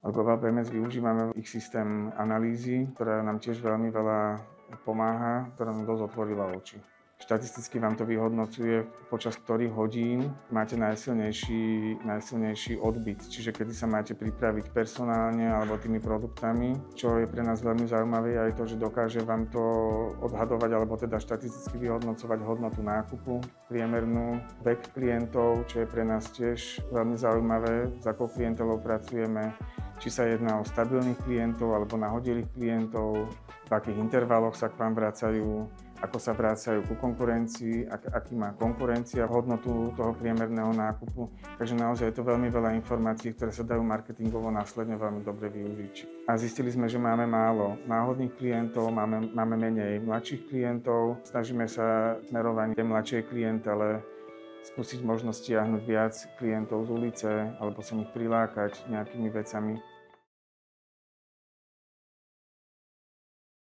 Od Global PMS využívame ich systém analýzy, ktorá nám tiež veľmi veľa pomáha, ktorá nám dosť otvorila oči. Štatisticky vám to vyhodnocuje, počas ktorých hodín máte najsilnejší odbyt, čiže kedy sa máte pripraviť personálne alebo tými produktami. Čo je pre nás veľmi zaujímavé aj to, že dokáže vám to odhadovať alebo teda štatisticky vyhodnocovať hodnotu nákupu, priemernú, vek klientov, čo je pre nás tiež veľmi zaujímavé, s akou klientelou pracujeme, či sa jedná o stabilných klientov alebo nahodilých klientov, v akých intervaloch sa k vám vracajú, ako sa vracajú ku konkurencii, aký má konkurencia hodnotu toho priemerného nákupu. Takže naozaj je to veľmi veľa informácií, ktoré sa dajú marketingovo následne veľmi dobre využiť. A zistili sme, že máme málo náhodných klientov, máme menej mladších klientov. Snažíme sa smerovať tej mladšej klientele skúsiť možno stiahnuť viac klientov z ulice alebo sa ich prilákať nejakými vecami.